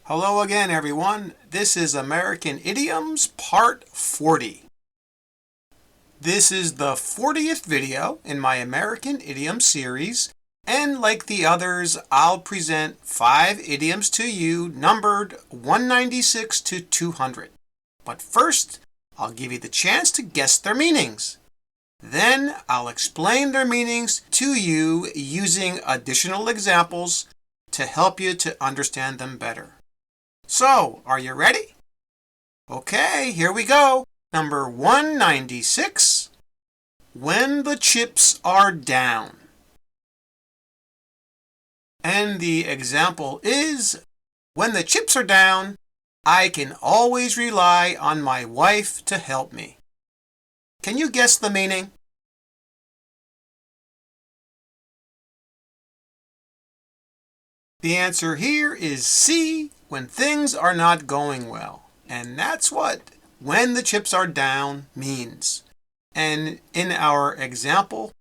Hello again, everyone. This is American Idioms Part 40. This is the 40th video in my American Idiom series, and like the others, I'll present 5 idioms to you numbered 196 to 200. But first, I'll give you the chance to guess their meanings. Then I'll explain their meanings to you using additional examples to help you to understand them better. So, are you ready? Okay, here we go. Number 196. When the chips are down. And the example is, when the chips are down, I can always rely on my wife to help me. Can you guess the meaning? The answer here is C, when things are not going well. And that's what when the chips are down means. And in our example,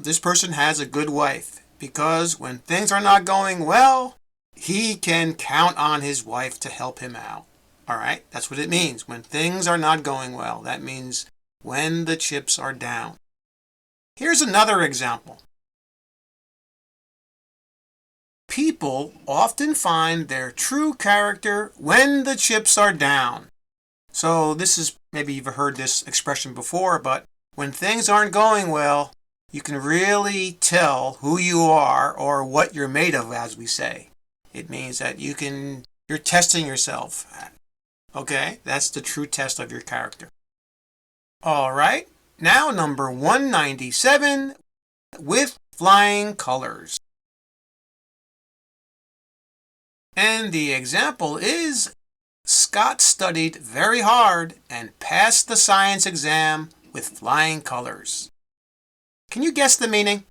this person has a good wife because when things are not going well, he can count on his wife to help him out. All right, that's what it means. When things are not going well, that means when the chips are down. Here's another example. People often find their true character when the chips are down. So this is, maybe you've heard this expression before, but when things aren't going well, you can really tell who you are or what you're made of, as we say. It means that you're testing yourself. Okay, that's the true test of your character. All right, now number 197, with flying colors. And the example is, Scott studied very hard and passed the science exam with flying colors. Can you guess the meaning?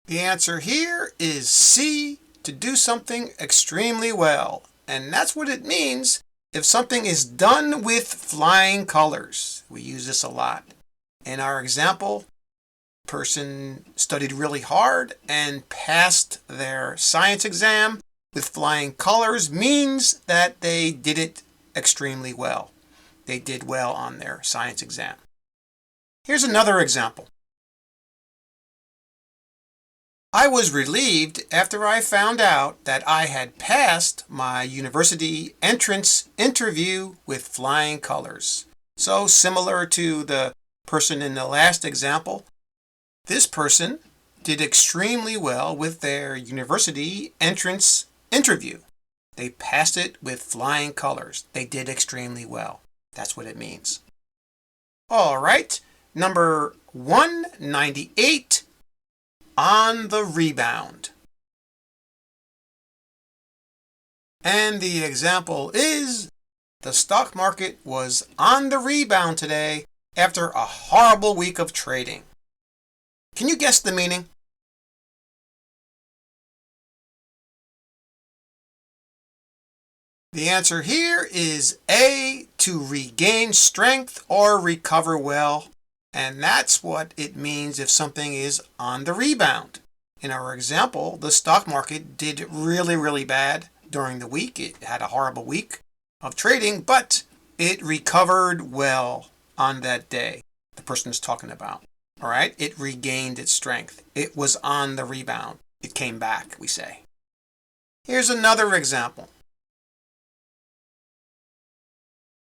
The answer here is C, to do something extremely well. And that's what it means if something is done with flying colors. We use this a lot. In our example, person studied really hard and passed their science exam with flying colors means that they did it extremely well. They did well on their science exam. Here's another example. I was relieved after I found out that I had passed my university entrance interview with flying colors. So similar to the person in the last example, this person did extremely well with their university entrance interview. They passed it with flying colors. They did extremely well. That's what it means. All right, number 198, on the rebound. And the example is, the stock market was on the rebound today after a horrible week of trading. Can you guess the meaning? The answer here is A, to regain strength or recover well. And that's what it means if something is on the rebound. In our example, the stock market did really bad during the week. It had a horrible week of trading, but it recovered well on that day the person is talking about. All right, it regained its strength. It was on the rebound. It came back, we say. Here's another example.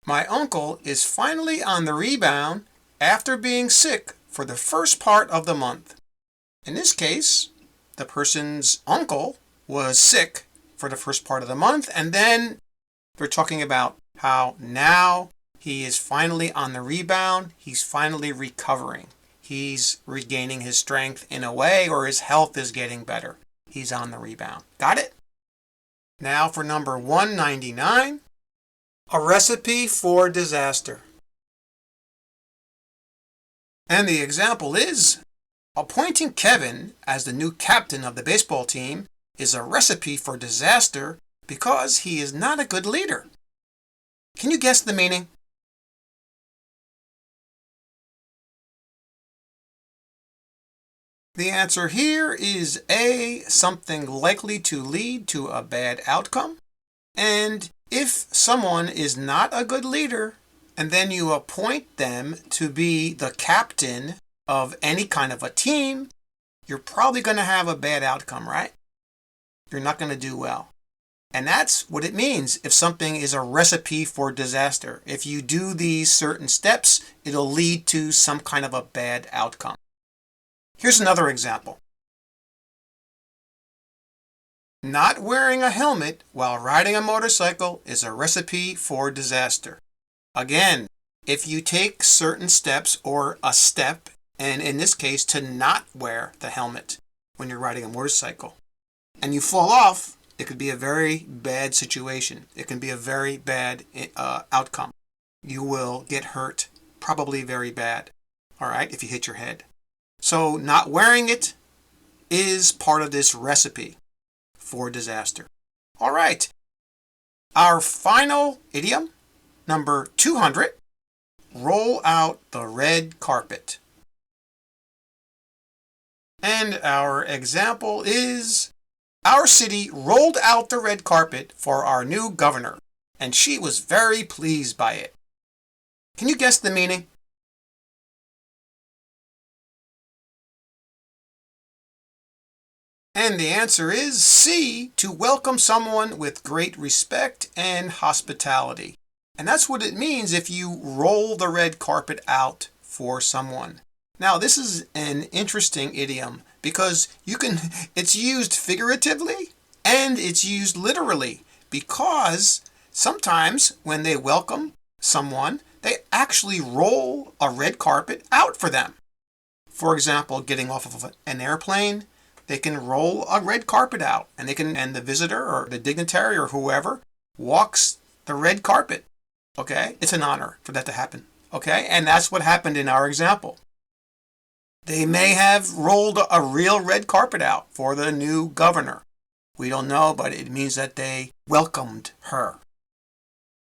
My uncle is finally on the rebound after being sick for the first part of the month. In this case, the person's uncle was sick for the first part of the month, and then they're talking about how now he is finally on the rebound. He's finally recovering. He's regaining his strength in a way, or his health is getting better. He's on the rebound. Got it? Now for number 199, a recipe for disaster. And the example is, appointing Kevin as the new captain of the baseball team is a recipe for disaster because he is not a good leader. Can you guess the meaning? The answer here is A, something likely to lead to a bad outcome. And if someone is not a good leader, and then you appoint them to be the captain of any kind of a team, you're probably going to have a bad outcome, right? You're not going to do well. And that's what it means if something is a recipe for disaster. If you do these certain steps, it'll lead to some kind of a bad outcome. Here's another example. Not wearing a helmet while riding a motorcycle is a recipe for disaster. Again, if you take certain steps or a step, and in this case, to not wear the helmet when you're riding a motorcycle, and you fall off, it could be a very bad situation. It can be a very bad outcome. You will get hurt, probably very bad, all right, if you hit your head. So not wearing it is part of this recipe for disaster. All right, our final idiom, number 200, roll out the red carpet. And our example is, our city rolled out the red carpet for our new governor, and she was very pleased by it. Can you guess the meaning? And the answer is C, to welcome someone with great respect and hospitality. And that's what it means if you roll the red carpet out for someone. Now, this is an interesting idiom because it's used figuratively and it's used literally, because sometimes when they welcome someone, they actually roll a red carpet out for them. For example, getting off of an airplane, they can roll a red carpet out, and the visitor or the dignitary or whoever walks the red carpet. Okay? It's an honor for that to happen. Okay? And that's what happened in our example. They may have rolled a real red carpet out for the new governor. We don't know, but it means that they welcomed her.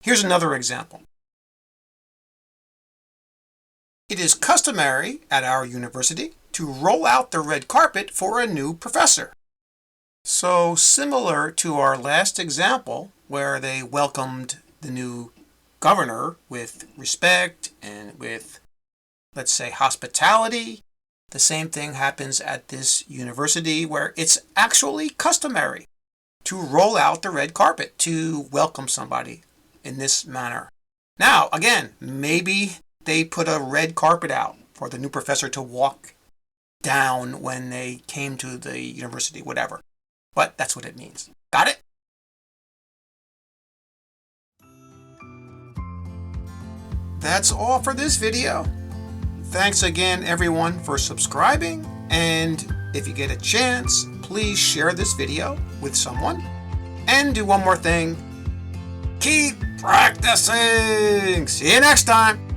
Here's another example. It is customary at our university to roll out the red carpet for a new professor. So similar to our last example, where they welcomed the new governor with respect and with, let's say, hospitality, the same thing happens at this university, where it's actually customary to roll out the red carpet to welcome somebody in this manner. Now, again, maybe they put a red carpet out for the new professor to walk down when they came to the university, whatever. But that's what it means. Got it? That's all for this video. Thanks again, everyone, for subscribing. And if you get a chance, please share this video with someone. And do one more thing. Keep practicing. See you next time.